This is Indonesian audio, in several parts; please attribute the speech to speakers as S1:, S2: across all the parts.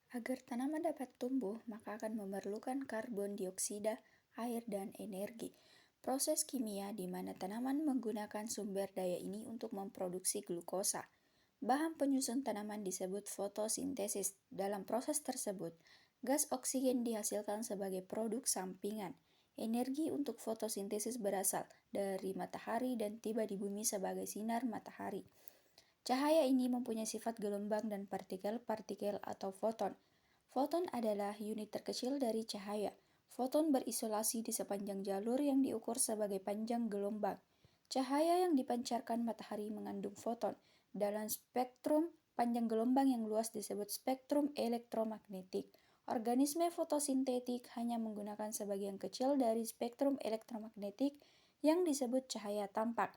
S1: Agar tanaman dapat tumbuh, maka akan memerlukan karbon dioksida, air, dan energi. Proses kimia di mana tanaman menggunakan sumber daya ini untuk memproduksi glukosa. Bahan penyusun tanaman disebut fotosintesis. Dalam proses tersebut, gas oksigen dihasilkan sebagai produk sampingan. Energi untuk fotosintesis berasal dari matahari dan tiba di bumi sebagai sinar matahari. Cahaya ini mempunyai sifat gelombang dan partikel-partikel atau foton. Foton adalah unit terkecil dari cahaya. Foton berisolasi di sepanjang jalur yang diukur sebagai panjang gelombang. Cahaya yang dipancarkan matahari mengandung foton. Dalam spektrum panjang gelombang yang luas disebut spektrum elektromagnetik. Organisme fotosintetik hanya menggunakan sebagian kecil dari spektrum elektromagnetik yang disebut cahaya tampak.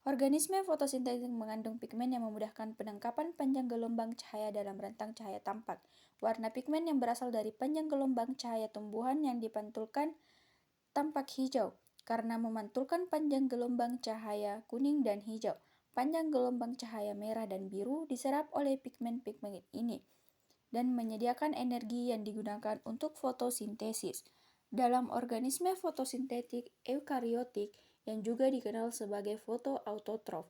S1: Organisme fotosintetik mengandung pigmen yang memudahkan penangkapan panjang gelombang cahaya dalam rentang cahaya tampak. Warna pigmen yang berasal dari panjang gelombang cahaya tumbuhan yang dipantulkan tampak hijau, karena memantulkan panjang gelombang cahaya kuning dan hijau. Panjang gelombang cahaya merah dan biru diserap oleh pigmen-pigmen ini dan menyediakan energi yang digunakan untuk fotosintesis. Dalam organisme fotosintetik eukariotik yang juga dikenal sebagai fotoautotrof,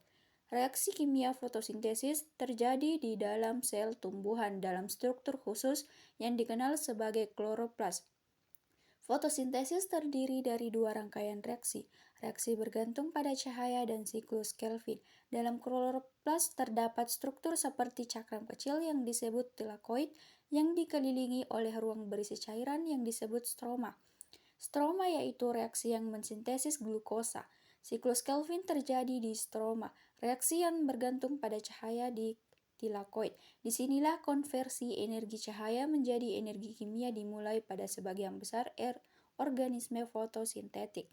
S1: reaksi kimia fotosintesis terjadi di dalam sel tumbuhan dalam struktur khusus yang dikenal sebagai kloroplas. Fotosintesis terdiri dari dua rangkaian reaksi. Reaksi bergantung pada cahaya dan siklus Kelvin. Dalam kloroplas terdapat struktur seperti cakram kecil yang disebut tilakoid yang dikelilingi oleh ruang berisi cairan yang disebut stroma. Stroma yaitu reaksi yang mensintesis glukosa. Siklus Kelvin terjadi di stroma, reaksi yang bergantung pada cahaya di tilakoid. Disinilah konversi energi cahaya menjadi energi kimia dimulai pada sebagian besar organisme fotosintetik.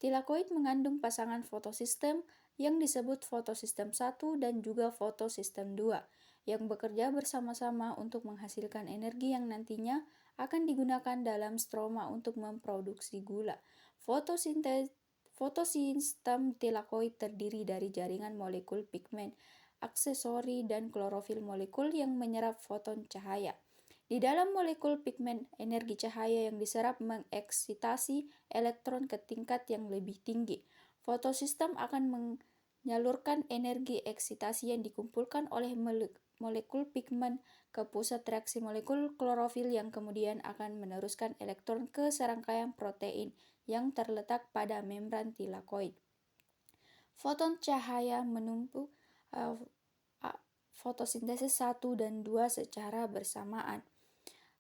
S1: Tilakoid mengandung pasangan fotosistem yang disebut fotosistem 1 dan juga fotosistem 2 yang bekerja bersama-sama untuk menghasilkan energi yang nantinya akan digunakan dalam stroma untuk memproduksi gula. Fotosistem tilakoid terdiri dari jaringan molekul pigmen, aksesori, dan klorofil molekul yang menyerap foton cahaya. Di dalam molekul pigmen, energi cahaya yang diserap mengeksitasi elektron ke tingkat yang lebih tinggi. Fotosistem akan menyalurkan energi eksitasi yang dikumpulkan oleh molekul pigmen ke pusat reaksi molekul klorofil yang kemudian akan meneruskan elektron ke serangkaian protein yang terletak pada membran tilakoid. Foton cahaya menumpuk fotosintesis 1 dan 2 secara bersamaan.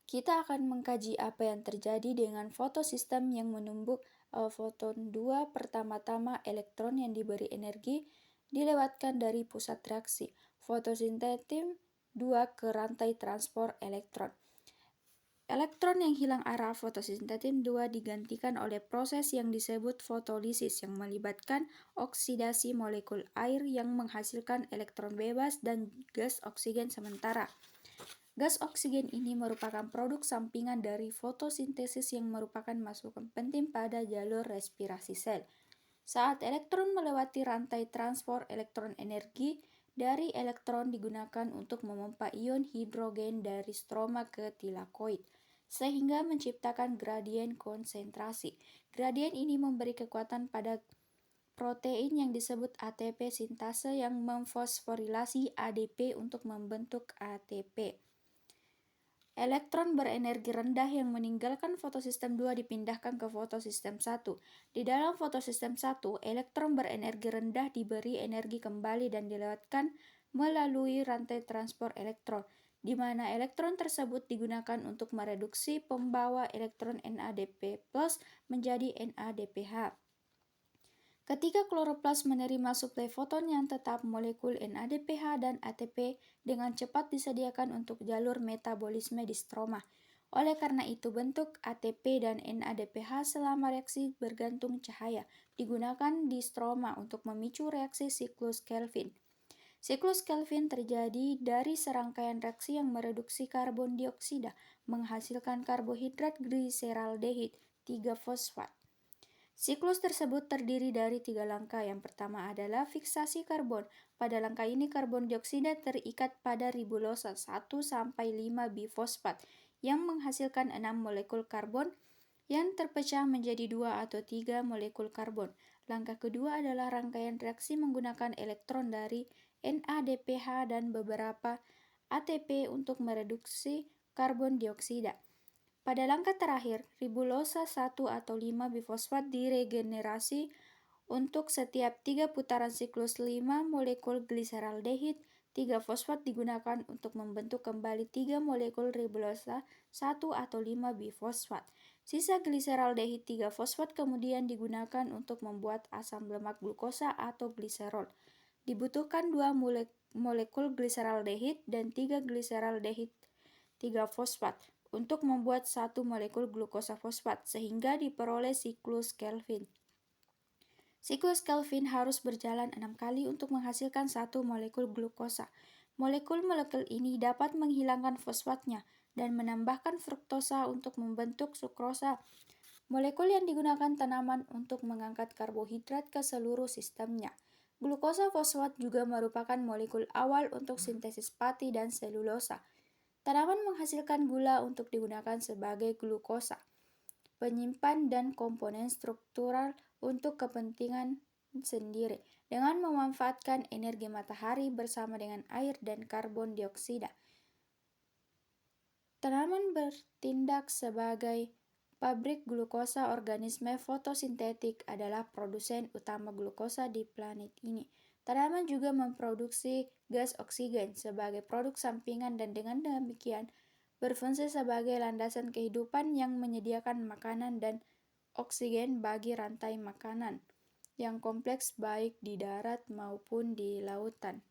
S1: Kita akan mengkaji apa yang terjadi dengan fotosistem yang menumbuk foton 2. Pertama-tama, elektron yang diberi energi dilewatkan dari pusat reaksi fotosintesis 2 ke rantai transport elektron. Elektron yang hilang arah fotosintesis 2 digantikan oleh proses yang disebut fotolisis yang melibatkan oksidasi molekul air yang menghasilkan elektron bebas dan gas oksigen sementara. Gas oksigen ini merupakan produk sampingan dari fotosintesis yang merupakan masukan penting pada jalur respirasi sel. Saat elektron melewati rantai transport elektron, energi dari elektron digunakan untuk memompa ion hidrogen dari stroma ke tilakoid, sehingga menciptakan gradien konsentrasi. Gradien ini memberi kekuatan pada protein yang disebut ATP sintase yang memfosforilasi ADP untuk membentuk ATP. Elektron berenergi rendah yang meninggalkan fotosistem 2 dipindahkan ke fotosistem 1. Di dalam fotosistem 1, elektron berenergi rendah diberi energi kembali dan dilewatkan melalui rantai transport elektron, di mana elektron tersebut digunakan untuk mereduksi pembawa elektron NADP+ menjadi NADPH. Ketika kloroplas menerima suplai foton yang tetap, molekul NADPH dan ATP dengan cepat disediakan untuk jalur metabolisme di stroma. Oleh karena itu, bentuk ATP dan NADPH selama reaksi bergantung cahaya digunakan di stroma untuk memicu reaksi siklus Kelvin. Siklus Kelvin terjadi dari serangkaian reaksi yang mereduksi karbon dioksida menghasilkan karbohidrat gliseraldehyde 3-fosfat. Siklus tersebut terdiri dari 3 langkah. Yang pertama adalah fiksasi karbon. Pada langkah ini karbon dioksida terikat pada ribulosa 1-5 bifosfat yang menghasilkan 6 molekul karbon yang terpecah menjadi 2 atau 3 molekul karbon. Langkah kedua adalah rangkaian reaksi menggunakan elektron dari NADPH dan beberapa ATP untuk mereduksi karbon dioksida. Pada langkah terakhir, ribulosa 1 atau 5 bifosfat diregenerasi untuk setiap 3 putaran siklus 5 molekul gliseraldehid. 3 fosfat digunakan untuk membentuk kembali 3 molekul ribulosa 1 atau 5 bifosfat. Sisa gliseraldehid 3 fosfat kemudian digunakan untuk membuat asam lemak glukosa atau gliserol. Dibutuhkan 2 molekul gliseraldehid dan 3 gliseraldehid 3 fosfat untuk membuat 1 molekul glukosa fosfat sehingga diperoleh siklus Calvin. Siklus Calvin harus berjalan 6 kali untuk menghasilkan 1 molekul glukosa. Molekul-molekul ini dapat menghilangkan fosfatnya dan menambahkan fruktosa untuk membentuk sukrosa. Molekul yang digunakan tanaman untuk mengangkat karbohidrat ke seluruh sistemnya. Glukosa fosfat juga merupakan molekul awal untuk sintesis pati dan selulosa. Tanaman menghasilkan gula untuk digunakan sebagai glukosa, penyimpan dan komponen struktural untuk kepentingan sendiri, dengan memanfaatkan energi matahari bersama dengan air dan karbon dioksida. Tanaman bertindak sebagai pabrik glukosa. Organisme fotosintetik adalah produsen utama glukosa di planet ini. Tanaman juga memproduksi gas oksigen sebagai produk sampingan dan dengan demikian berfungsi sebagai landasan kehidupan yang menyediakan makanan dan oksigen bagi rantai makanan yang kompleks baik di darat maupun di lautan.